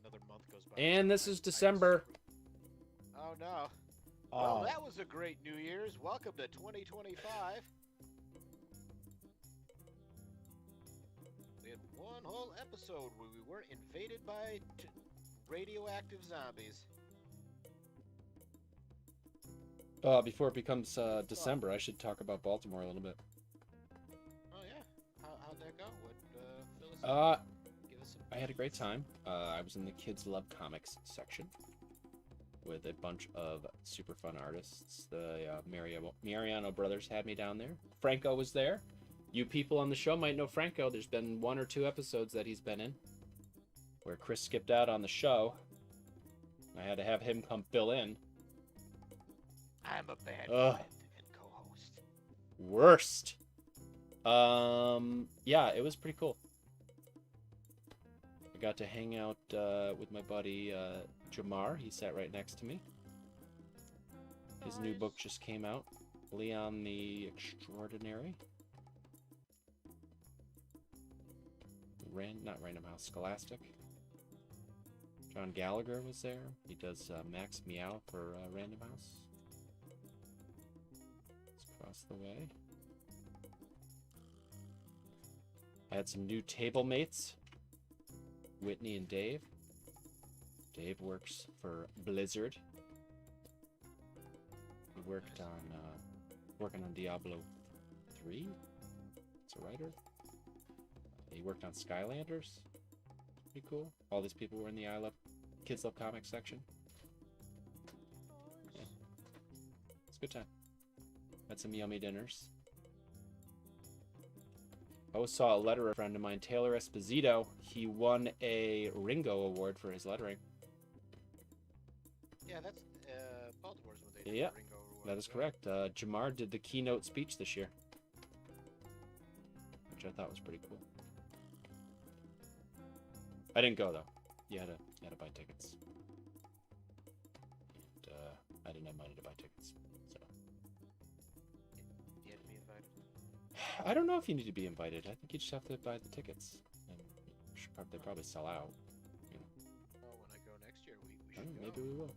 another month goes by. And this I- is I December. Oh no. Oh, Well, that was a great New Year's. Welcome to 2025. We had one whole episode where we weren't invaded by radioactive zombies. Before it becomes December, I should talk about Baltimore a little bit. Oh yeah. How'd that go? What fill us in? Give us some. I had a great time. I was in the Kids Love Comics section with a bunch of super fun artists. The Mariano brothers had me down there. Franco was there. You people on the show might know Franco. There's been 1 or 2 episodes that he's been in where Chris skipped out on the show. I had to have him come fill in. I'm a bad Ugh. friend and co-host. Worst. Yeah, it was pretty cool. I got to hang out with my buddy Jamar. He sat right next to me. His new book just came out, Leon the Extraordinary. Not Random House, Scholastic. John Gallagher was there. He does Max Meow for Random House. It's across the way. I had some new table mates, Whitney and Dave. Dave works for Blizzard. He worked on working on Diablo 3. It's a writer. He worked on Skylanders. Pretty cool. All these people were in the Kids Love Comics section. Yeah. It's a good time. Had some yummy dinners. I always saw a letterer, a friend of mine, Taylor Esposito. He won a Ringo Award for his lettering. Yeah, that's Baltimore's when they did Yeah, the Ringo Award, that is right? correct. Jamar did the keynote speech this year, which I thought was pretty cool. I didn't go though. You had to buy tickets, and I didn't have money to buy tickets. So You had to be invited. I don't know if you need to be invited. I think you just have to buy the tickets, and they probably sell out. Well, when I go next year, we I don't should know, go.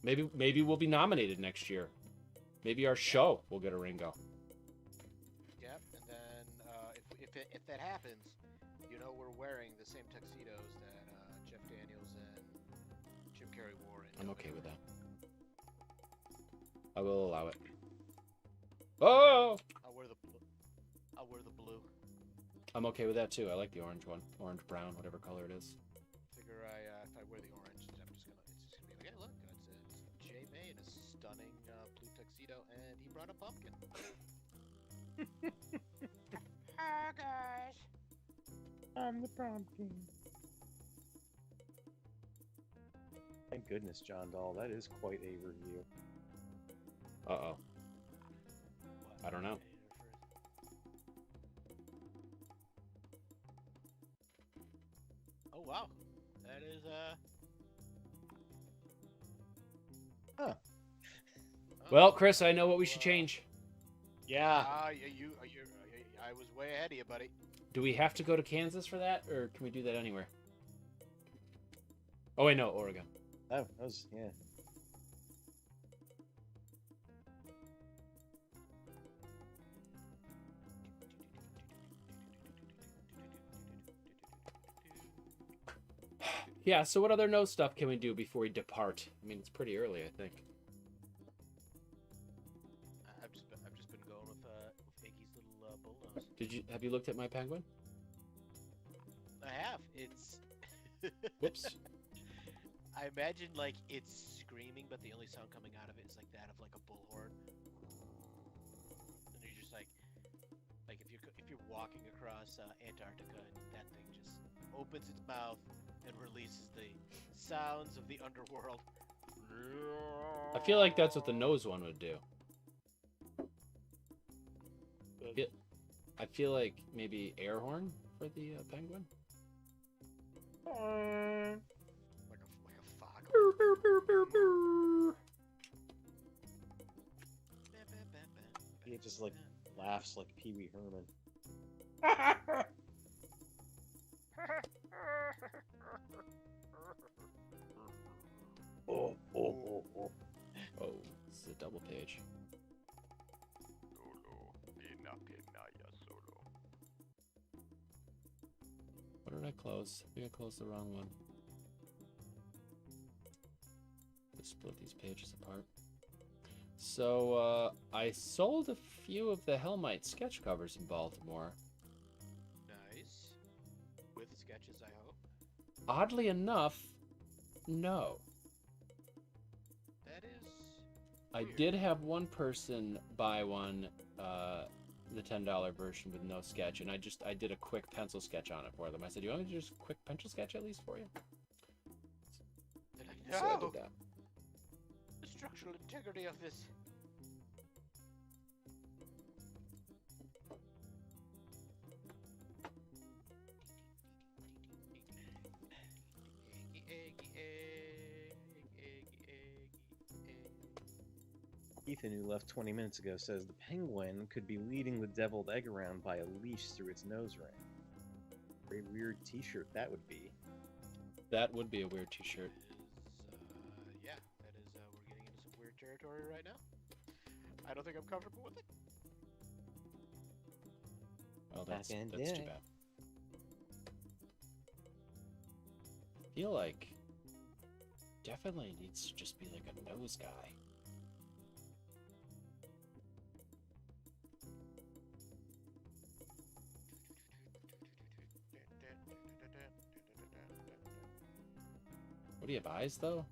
maybe we will. Maybe we'll be nominated next year. Maybe our show will get a Ringo. Yep, and then if that happens, you know we're wearing the same tuxedos that Jeff Daniels and Jim Carrey wore. I'm okay with that. I will allow it. Oh! I'll wear the blue. I'll wear the blue. I'm okay with that too. I like the orange one. Orange, brown, whatever color it is. Figure if I wear the orange, it's just gonna be like, hey, look, it's Jay May in a stunning blue tuxedo, and he brought a pumpkin. Hi, guys. I'm the pumpkin. Thank goodness, John Dahl. That is quite a review. Uh-oh. I don't know. Oh wow, that is Huh. Well, Chris, I know what we should change. Yeah. I was way ahead of you, buddy. Do we have to go to Kansas for that, or can we do that anywhere? Oh, wait, no, Oregon. Oh, that was, yeah. Yeah, so what other no stuff can we do before we depart? I mean, it's pretty early, I think. I've just been going with Iggy's little bullnose. Have you looked at my penguin? I have. It's. Whoops. I imagine like it's screaming, but the only sound coming out of it is like that of like a bullhorn. And you're just like if you're walking across Antarctica and that thing just opens its mouth and releases the sounds of the underworld. I feel like that's what the nose one would do. I feel like maybe air horn for the penguin. Like a fox. He just like laughs like Pee Wee Herman. Oh, oh, oh, oh. Oh, this is a double page. What did I close? I think I closed the wrong one. Let's split these pages apart. So, I sold a few of the Hellmite sketch covers in Baltimore. Nice. With sketches, I hope. Oddly enough, no. That is. I weird. did have one person buy one, the $10 version with no sketch, and I did a quick pencil sketch on it for them. I said, "You want me to do just a quick pencil sketch at least for you?" They're like, So I no! did that. The structural integrity of this. Ethan, who left 20 minutes ago, says the penguin could be leading the deviled egg around by a leash through its nose ring. Very weird t-shirt that would be. That would be a weird t-shirt. Yeah, that is, we're getting into some weird territory right now. I don't think I'm comfortable with it. Well, Back that's in too day. bad. I feel like definitely needs to just be like a nose guy. What do you have, eyes though?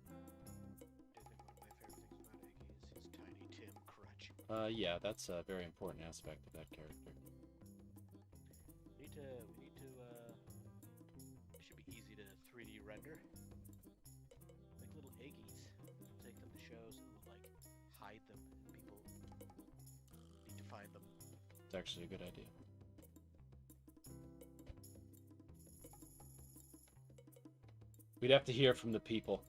I think one of my favorite things about Iggy is his tiny Tim crutch. Yeah, that's a very important aspect of that character. We need to, it should be easy to 3D render. Like little Iggies. We'll take them to shows and we'll, like, hide them. People need to find them. It's actually a good idea. We'd have to hear from the people.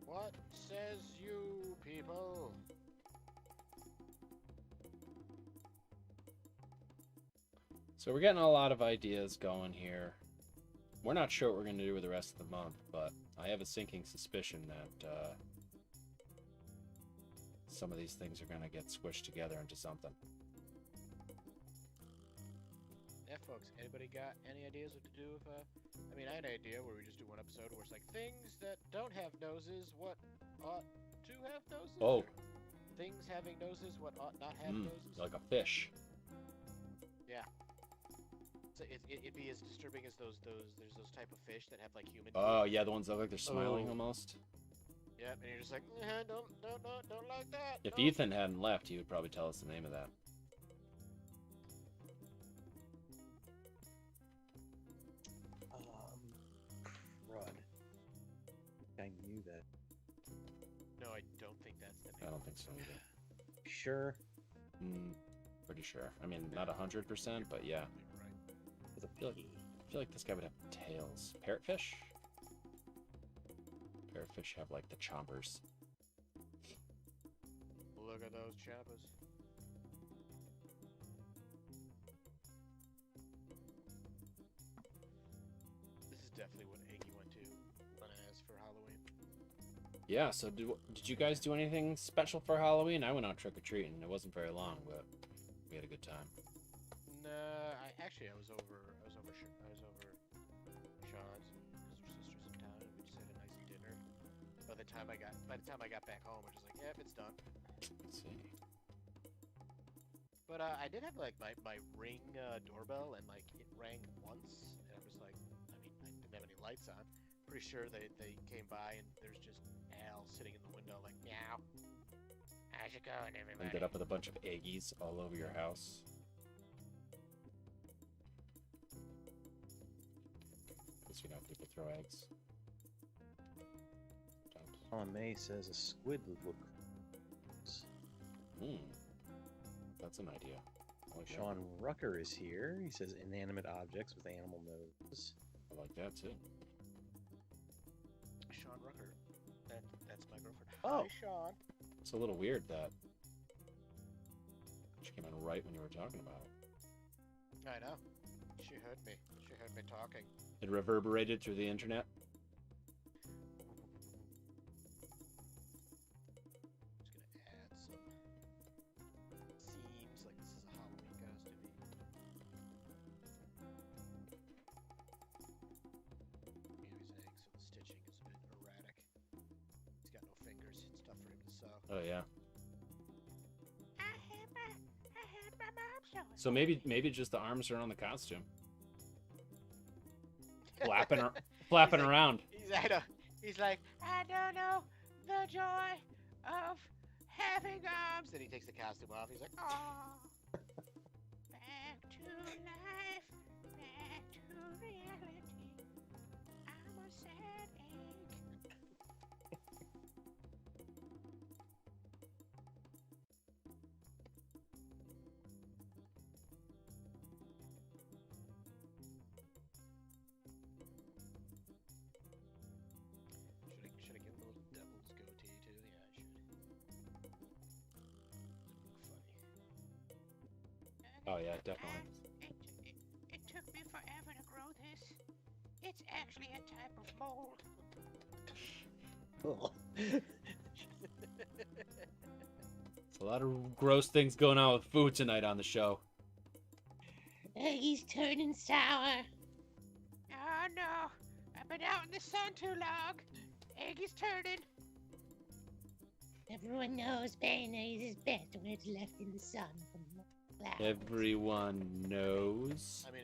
What says you, people? So we're getting a lot of ideas going here. We're not sure what we're going to do with the rest of the month, but I have a sinking suspicion that some of these things are going to get squished together into something. Yeah, folks, anybody got any ideas what to do if, I mean, I had an idea where we just do one episode where it's like, things that don't have noses, what ought to have noses? Oh. Or things having noses, what ought not have noses? Like a fish. Yeah. So it'd be as disturbing as there's those type of fish that have, like, human Oh, teeth. yeah, the ones that look like they're smiling Oh. almost. Yep, and you're just like, don't like that. If no." Ethan hadn't left, he would probably tell us the name of that. Crud. I knew that. No, I don't think that's the I name. don't think so either. Sure. Pretty sure. I mean, not 100%, but yeah. Right. It's a feel like- pea. I feel like this guy would have tails. Parrotfish? Parrotfish have like the chompers. Look at those chappers. This is definitely what Iggy went as for Halloween. Yeah, so did you guys do anything special for Halloween? I went out trick-or-treating. It wasn't very long, but we had a good time. Nah, I was over Sean's because her sister's in town, and we just had a nice dinner. By the time I got back home, I was just like, yep, it's done. Let's see. But I did have like my Ring doorbell, and like it rang once, and I was like, I mean, I didn't have any lights on. Pretty sure they came by, and there's just Al sitting in the window, like, meow. How's it going, everybody? Ended up with a bunch of eggies all over your house. Because, you know, people throw eggs. Alan May says a squid would look. That's an idea. I like Sean Rucker is here. He says inanimate objects with animal noses. that. I like that too. Sean Rucker. That's my girlfriend. Oh. Hi, Sean. It's a little weird that she came in right when you were talking about it. I know. She heard me. She heard me talking. It reverberated through the internet. Just gonna add some. Seems like this is a Halloween costume. Maybe his eggs, so the stitching is a bit erratic. He's got no fingers. It's tough for him to sew. Oh yeah. I had my mom show it. So maybe just the arms are on the costume. Flapping He's like- around. He's like, I don't know the joy of having arms. Then he takes the costume off. He's like, Oh, back to life, back to reality. I'm a sad egg. should I give him a little devil's goatee too? Yeah, I should. That'd look funny. Oh yeah, definitely. It took me forever to grow this. It's actually a type of mold. It's a lot of gross things going on with food tonight on the show. He's turning sour. Oh no, I've been out in the sun too long. Eggy's turning. Everyone knows mayonnaise is best when it's left in the sun for clouds. Everyone knows. I mean,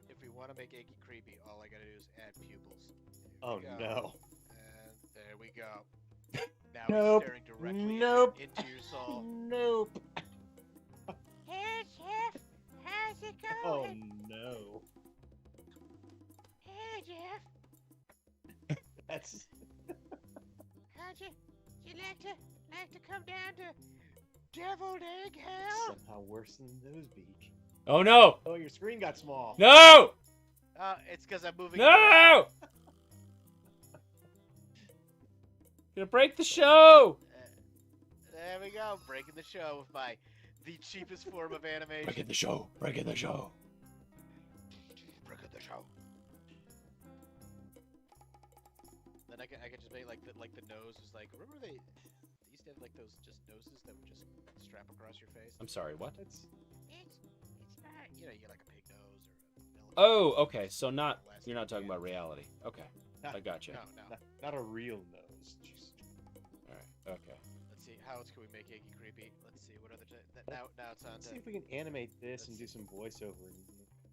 if we want to make Eggy creepy, all I gotta do is add pupils. Here Oh we go. no. And there we go. Now Nope. he's staring directly Nope. into your soul. Nope. Hey, Jeff. How's it Oh going? no. Hey, Jeff. That's How'd you like to come down to deviled egg hell? somehow worse than nose beak. Oh no! Oh, your screen got small. No! It's because I'm moving. No! Gonna break the show! There we go, breaking the show with the cheapest form of animation. Breaking the show! Breaking the show! Breaking the show. Then I could just make like the nose was like. Remember they used to have like those just noses that would just strap across your face. I'm sorry, what? It's It's not. you know you like a pig nose or an elephant Oh, nose, okay, so not, elastic you're not talking band. about reality. Okay, I got you. No. Not a real nose. Just Alright, okay. Let's see how else can we make Iggy creepy. Let's see what other now it's on see to. if we can animate this and do some voiceover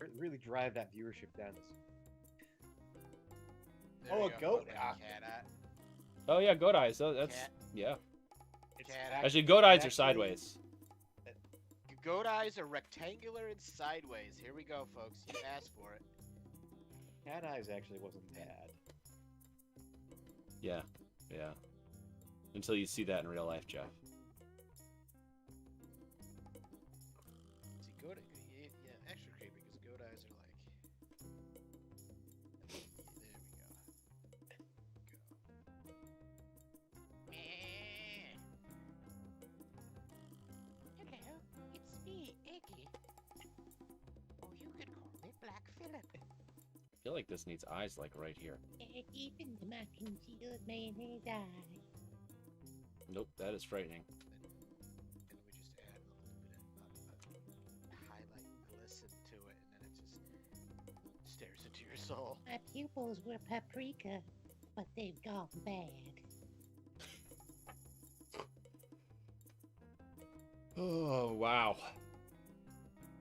and really drive that viewership down. There Oh, we a go. goat Cat eye. Oh yeah, goat eyes. That's Cat. yeah. It's Cat Actually, goat eyes are actually- sideways. Goat eyes are rectangular and sideways. Here we go, folks. You asked for it. Cat eyes actually wasn't bad. Yeah, yeah. Until you see that in real life, Jeff. See, goat, yeah, extra creepy because goat eyes are like. There we go. Hello, it's me, Iggy. Or you could call me Black Phillip. I feel like this needs eyes like right here. Deep into my concealed mayonnaise eye. Nope, that is frightening. And then we just add a little bit of highlight glisten to it, and then it just stares into your soul. My pupils were paprika, but they've gone bad. Oh, wow.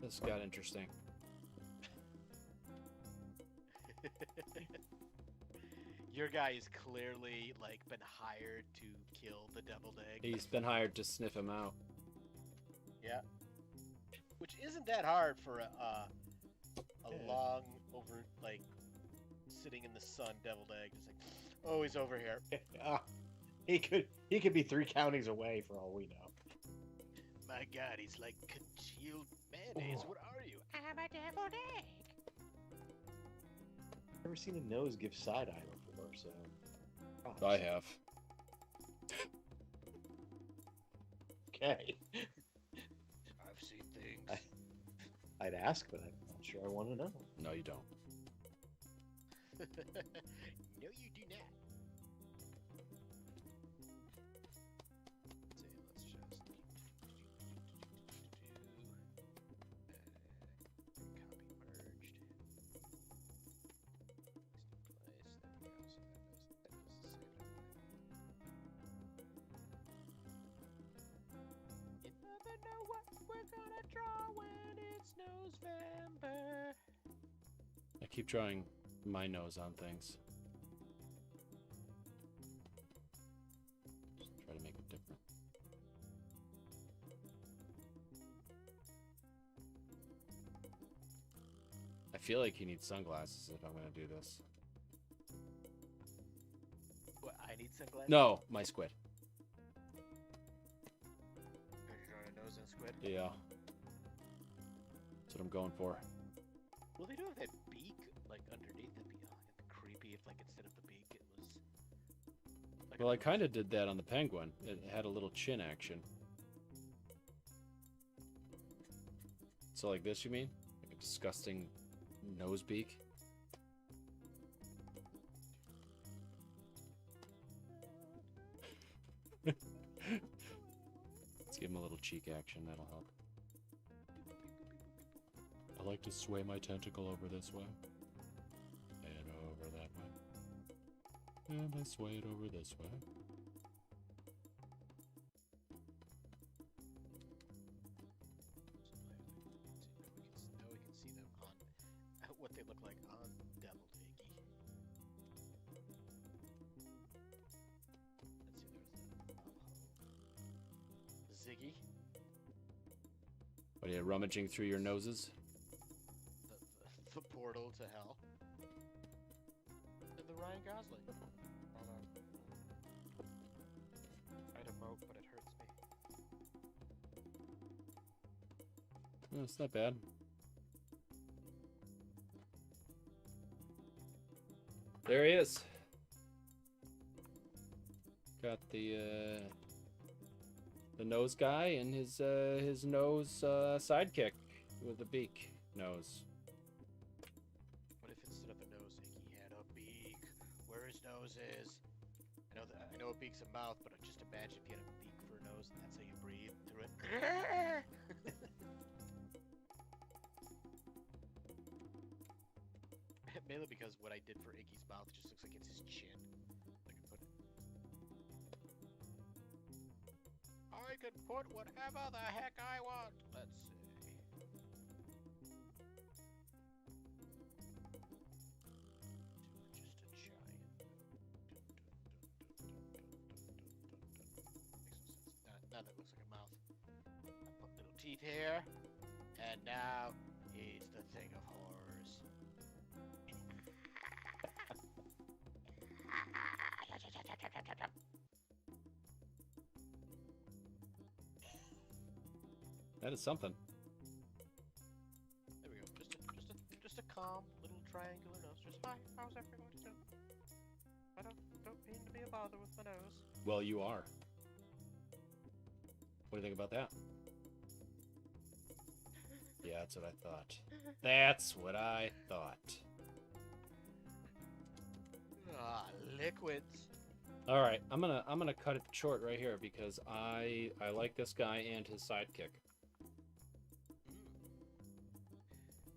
This got interesting. Your guy is clearly like been hired to kill the deviled egg. He's been hired to sniff him out. Yeah. Which isn't that hard for a Yeah. long over like sitting in the sun, deviled egg, just like, oh, he's over here. He could be 3 counties away for all we know. My God, he's like congealed mayonnaise. Oh. What are you? I'm a deviled egg. Never seen a nose give side eye before, so. I have. Okay. I've seen things. I'd ask, but I'm not sure I want to know. No, you don't. No, you do not. Let's see, let's just copy merged. Place. There we go. So that knows the same thing. You never know what we're gonna draw when it's Nosevember. I keep drawing my nose on things. Just try to make it different. I feel like you need sunglasses if I'm going to do this. What, I need sunglasses? No, my squid. Are you drawing a nose and squid? Yeah. That's what I'm going for. Well, they do have that beak, like, underneath the beak. Oh, it'd be creepy if, like, instead of the beak, it was... Like Well, I kind of did that on the penguin. It had a little chin action. So like this, you mean? Like a disgusting nose beak? Let's give him a little cheek action, that'll help. I like to sway my tentacle over this way. And over that way. And I sway it over this way. Now we can see them on what they look like on Deviled Iggy. Let's see, there's the Ziggy, What are you rummaging through your noses? the portal to hell, and the Ryan Gosling. Hold on. I'd emote, but it hurts me. No, it's not bad. There he is. Got the nose guy and his nose sidekick with the beak nose. What if instead of a nose, he had a beak? Where his nose is? I know a beak's a mouth, but just imagine if you had a beak for a nose, and that's how you breathe through it. Mainly because what I did for Iggy's mouth just looks like it's his chin. I can put whatever the heck I want. Let's see. Just a giant. Now that looks like a mouth. I put little teeth here, and now he's the thing of horrors. That is something. There we go. Just a calm little triangular nose. Just hi. How's everyone doing? I don't mean to be a bother with my nose. Well, you are. What do you think about that? Yeah, that's what I thought. That's what I thought. Ah, liquids. All right, I'm gonna cut it short right here because I like this guy and his sidekick.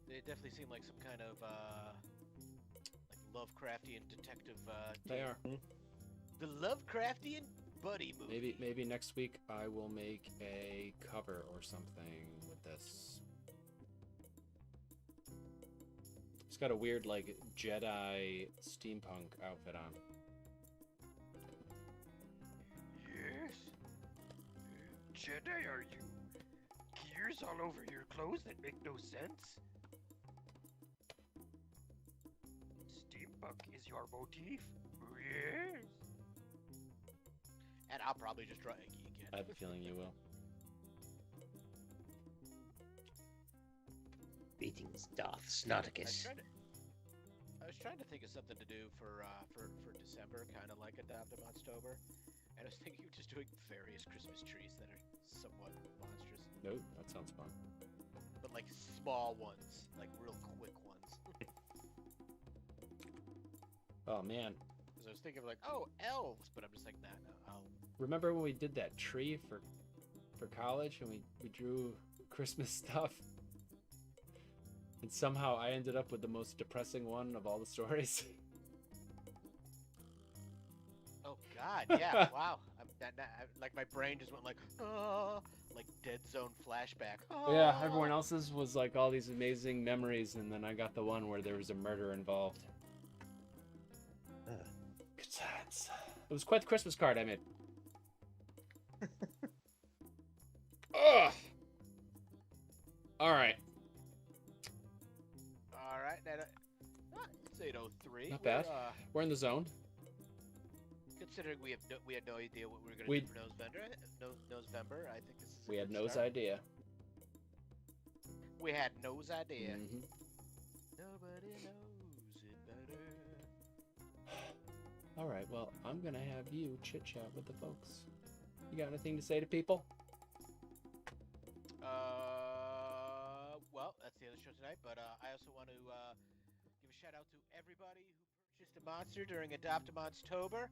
They definitely seem like some kind of like Lovecraftian detective. They are. The Lovecraftian buddy movie. Maybe next week I will make a cover or something with this. It's got a weird like Jedi steampunk outfit on. Yes? Jedi, are you? Gears all over your clothes that make no sense? buck is your motif? Yes. And I'll probably just draw Iggy again. I have a feeling you will. Greetings, Darth I was Snoticus. trying to think of something to do for December, kind of like Adopt a Monstober. And I was thinking of just doing various Christmas trees that are somewhat monstrous, Nope, that sounds fun. but like small ones, like real quick ones. Oh man, Because I was thinking of like, oh, elves, but I'm just like, nah, no. remember when we did that tree for college and we drew Christmas stuff? And somehow I ended up with the most depressing one of all the stories. Oh God, yeah, wow. Like my brain just went like, oh, like Dead Zone flashback. Yeah, Oh. everyone else's was like all these amazing memories, and then I got the one where there was a murder involved. Good times. It was quite the Christmas card I made. Ugh. All right. All right, it's 8:03. Not bad. We're in the zone. Considering we had no idea what we were gonna We- do for Nosevember, I think this is. We a had good No's start. idea. We had No's idea. Mhm. Nobody knows it better. All right. Well, I'm gonna have you chit chat with the folks. You got anything to say to people? Well, that's the other show tonight, but I also want to give a shout out to everybody who purchased a monster during Adopt a Monstober.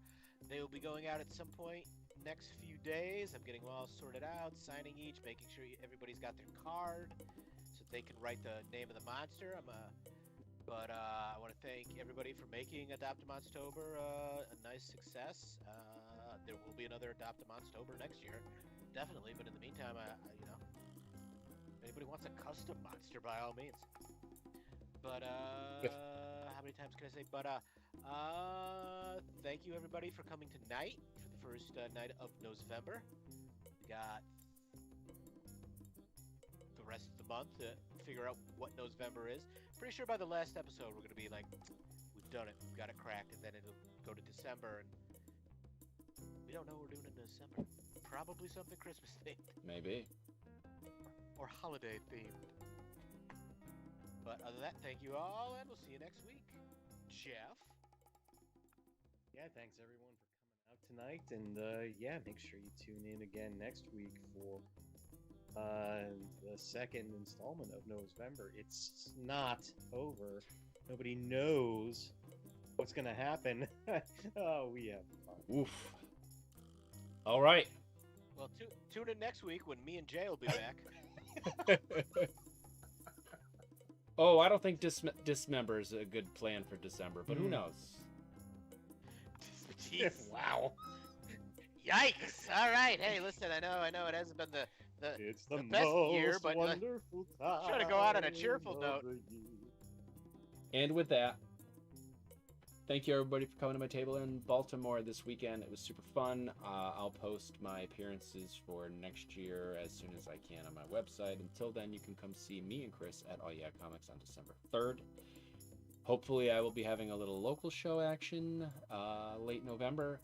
They will be going out at some point next few days. I'm getting them all sorted out, signing each, making sure everybody's got their card so they can write the name of the monster. But I want to thank everybody for making Adopt a Monstober a nice success. There will be another Adopt a Monstober next year, definitely. But in the meantime, you know, if anybody wants a custom monster, by all means. But how many times can I say? But thank you everybody for coming tonight for the first night of Nosevember. We got the rest of the month to figure out what Nosevember is. Pretty sure by the last episode we're gonna be like, we've done it, we've got it cracked, and then it'll go to December, and we don't know what we're doing in December. Probably something Christmas themed Maybe. or holiday themed. But other than that, thank you all, and we'll see you next week. Jeff. Yeah, thanks everyone for coming out tonight, and yeah, make sure you tune in again next week for the second installment of Nosevember. It's not over. Nobody knows what's gonna happen. Oh, we have fun. Oof. All right. Well, tune in next week when me and Jay will be back. Oh, I don't think dismember is a good plan for December, but who knows? Jeez. Wow. Yikes! All right. Hey, listen. I know it hasn't been the It's the, best most year, but wonderful time. try to go out on a cheerful note. of the year. And with that, thank you everybody for coming to my table in Baltimore this weekend. It was super fun. I'll post my appearances for next year as soon as I can on my website. Until then, you can come see me and Chris at All Yeah Comics on December 3rd. Hopefully, I will be having a little local show action late November.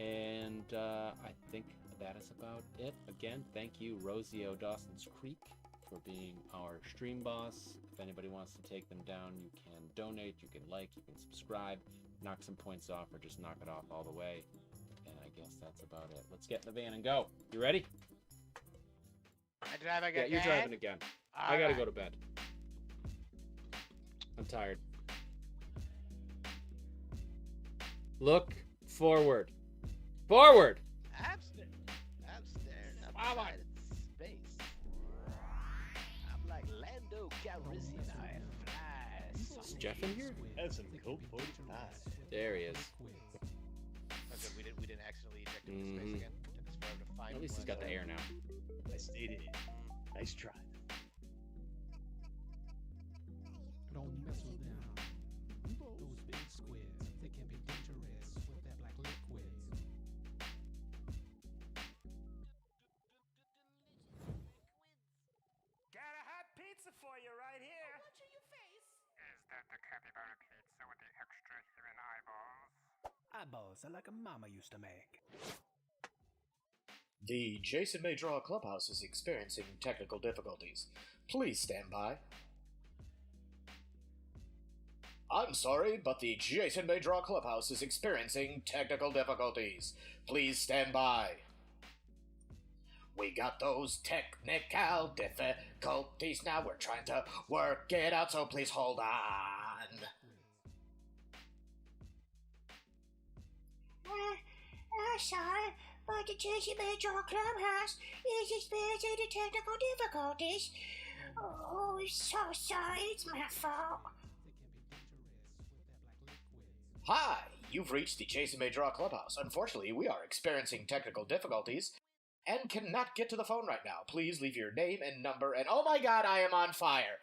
And I think that is about it. Again, thank you, Rosie O. Dawson's Creek, for being our stream boss. If anybody wants to take them down, you can donate, you can like, you can subscribe, knock some points off, or just knock it off all the way. And I guess that's about it. Let's get in the van and go. You ready? I'm driving Yeah, again. you're driving again. All I gotta right. go to bed. I'm tired. Look forward. Forward! I'm staring outside at space. I'm like Lando Calrissian. I fly. Is Jeff in here? That's some cool pie. There he is. Okay, we didn't accidentally eject him into space again. Took us forever to find At him least he's got last the time. air now. I stayed in. Nice try. Don't mess with them. Those big squids, they can be dangerous with that black liquid. Got a hot pizza for you right here. Is that the capybara pizza with the extra salsa like a mama used to make. The Jason May Draw Clubhouse is experiencing technical difficulties. Please stand by. I'm sorry, but the Jason May Draw Clubhouse is experiencing technical difficulties. Please stand by. We got those technical difficulties now. We're trying to work it out, so please hold on. Sorry, but the Jason May Draw Clubhouse is experiencing the technical difficulties. Oh, I'm so sorry, it's my fault. Hi, you've reached the Jason May Draw Clubhouse. Unfortunately, we are experiencing technical difficulties and cannot get to the phone right now. Please leave your name and number, and oh my god, I am on fire.